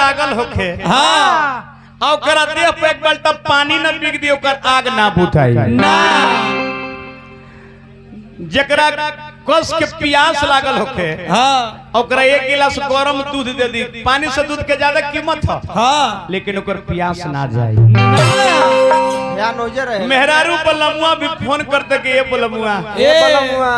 लागल होखे हाँ और ओकरा देह पे एक बाल्टा पानी न बिक दियो ओकर आग ना बुझाई ना जकरा कस के प्यास लागल होखे हाँ ओकरा एक गिलास गरम दूध दे दी पानी से दूध के ज्यादा कीमत है हाँ लेकिन ओकर प्यास ना जाए या नोजे रहे मेहरारू बलमुआ भी फोन करते कि ये बलमुआ ए बलमुआ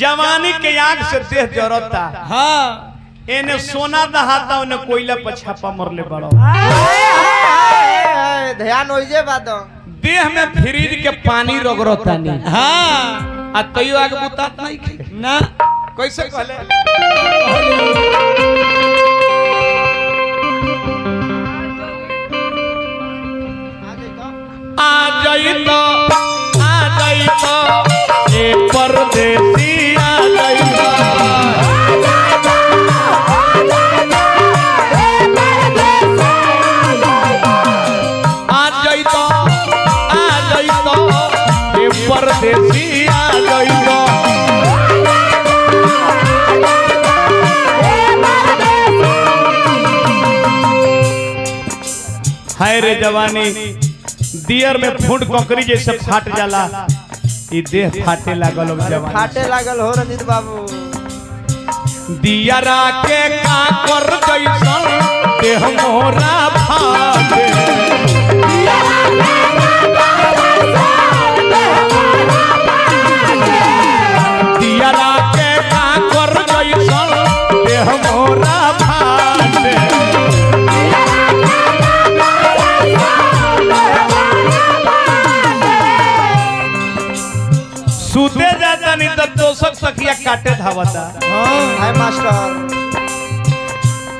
जवानी के आग से देह जरता हाँ एने सोना दहाता उन्हें कोयला पर छापा मरले बड़ो ध्यान होइजे बात देह में फ्रिज के पानी रगड़ता नहीं हाँ आ तैयो आगे बुतात नहीं खे ना कैसे कहले आ जाई तो ए परदेसी आ जाई परदेसी आ गई तो हाय रे जवानी दियर में फूट ककरी जैसे फाट जाला ई देह फाटे लागल हो जवानी फाटे लागल हो रंजित बाबू दियरा के का कर जैसन देह मोरा फाटे दियरा के का कर जैसन देह मोरा फाटे सुते जाता नहीं तो तोसक सखिया काटे धावता हाय मास्टर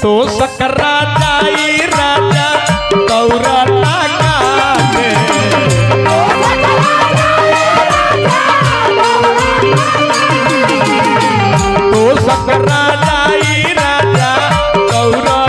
तो सकरा जाई राजा गौरा काटे तो सकरा जाई राजा गौरा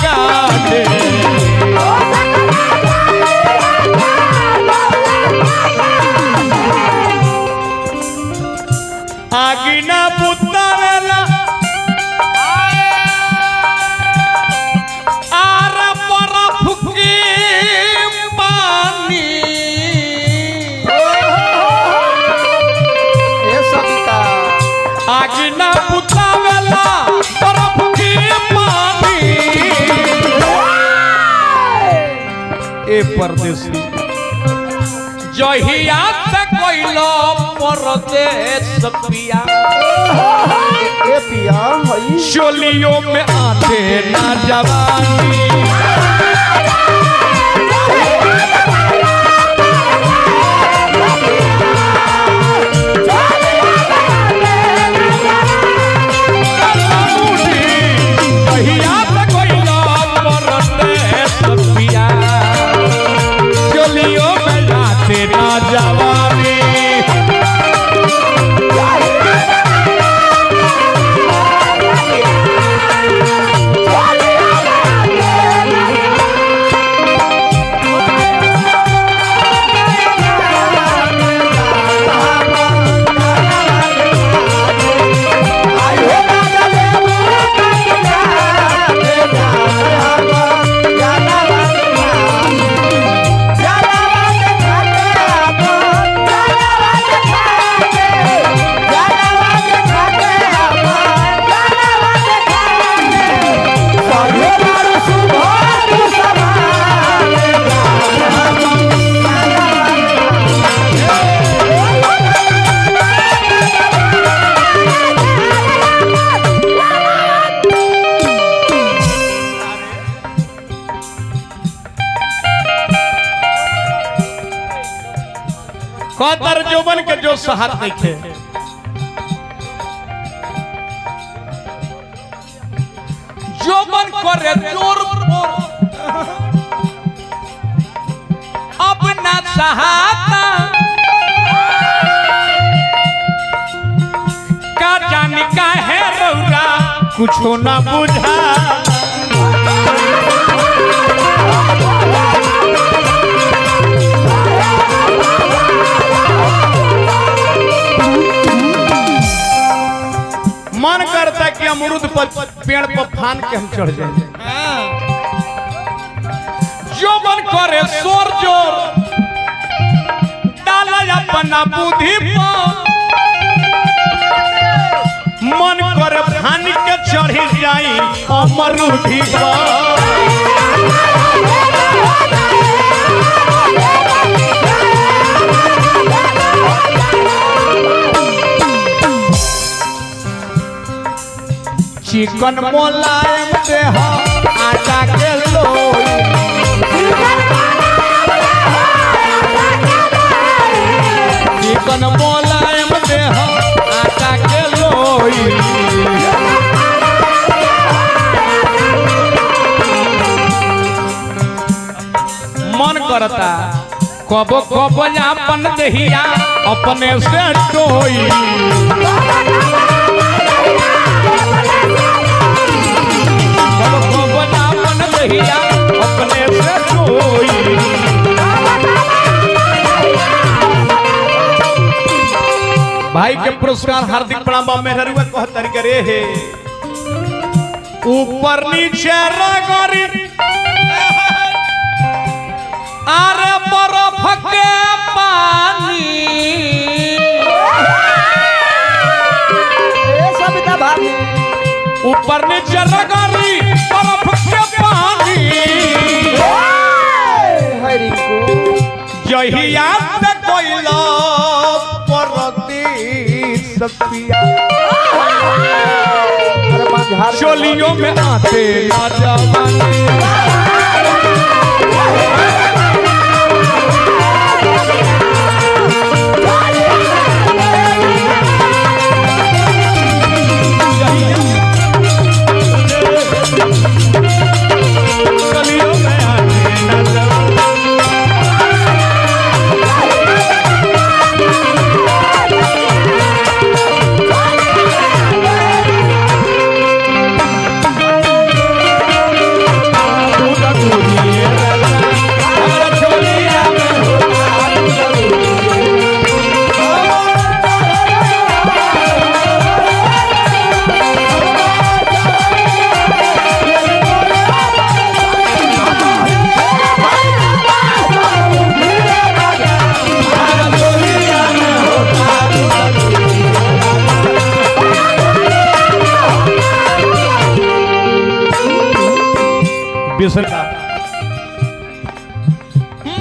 काटे आगिना बुतावेला आर बरफ के पानी ए सबिता आगिना बुतावेला बरफ के पानी ए परदेसी जहिया से कोइलो परदेस पिया ए पिया हई चोलियों में आते ना जवानी जहिया से कोइलो परदेस पिया चोलियों में आते ना जवानी कदर जोबन के जो सहार देखे जोबन करे जोर अब ना सहाता का जानी का है रौरा कुछो ना बुझा मन करता कि अमरूद पर पेड़ पर फान के हम चढ़ जाए जो मन करे शोर जोर डाला अपना बुद्धि पर मन करे भानी के चढ़ी जाई अमरूदी पर चिकन मोलायम देह आटा के लोई चिकन मोलायम देह आटा के लोई मन करता कबो कबो अपन दहिया अपने से टोई अपने से कोई भाई के पुरस्कार हार्दिक प्रणाम मेहरुआ कहतर करे हे ऊपर नीचे रगरी अरे बर्फ के पानी सविता भाभी ऊपर नीचे रगरी बर्फ के पानी जहिया से कोइला परती सपिया चोलियों में आते ना जवानी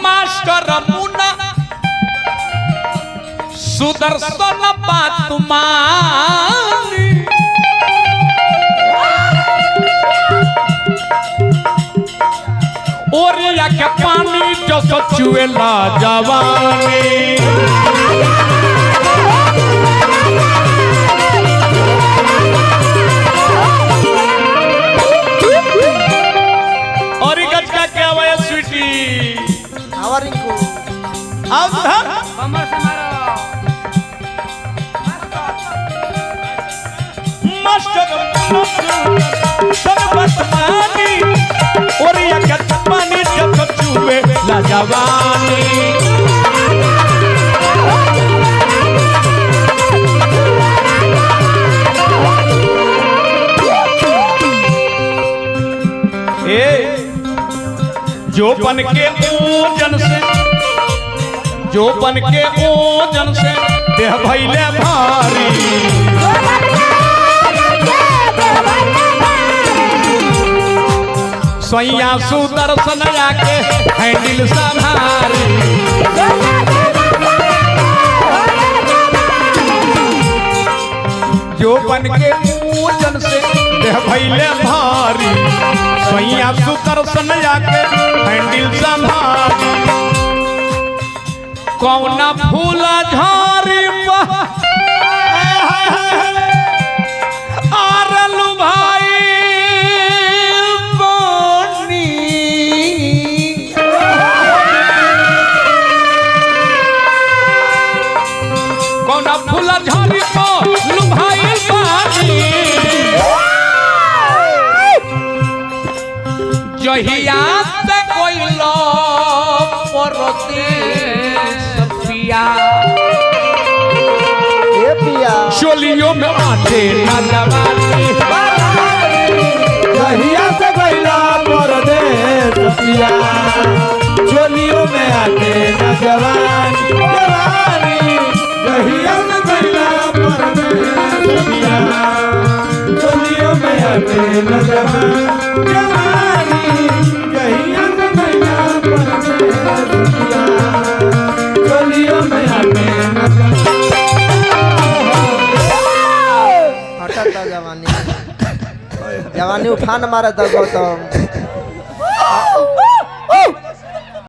मास्टर मुन्ना सुदर्शन बात मानी ओरिया के पानी जो सचुएला जवानी ला जवानी जो बन के ओजन से देह भइले भारी सैया सुदर्शन आके हैंडल संभारी जो बन के ओजन से देह भइले भारी सैया सुदर्शन आके हैंडल संभारी कौना फूला झारी आरलू भाई कौना फूला झारी को लुभाई पानी जहिया से कोई लो परते सपिया ए पिया चोलियों में आते ना जवानी जहिया से कोई लो परते सखिया चोलियों में आते न जवानी जवानी जहिया न गैला परदेश सखिया चोलियों में आते न जवानी जहिया न गैला परदेश सखिया चोलियों में आते न हटता जवानी जवानी उफान मारा था गौतम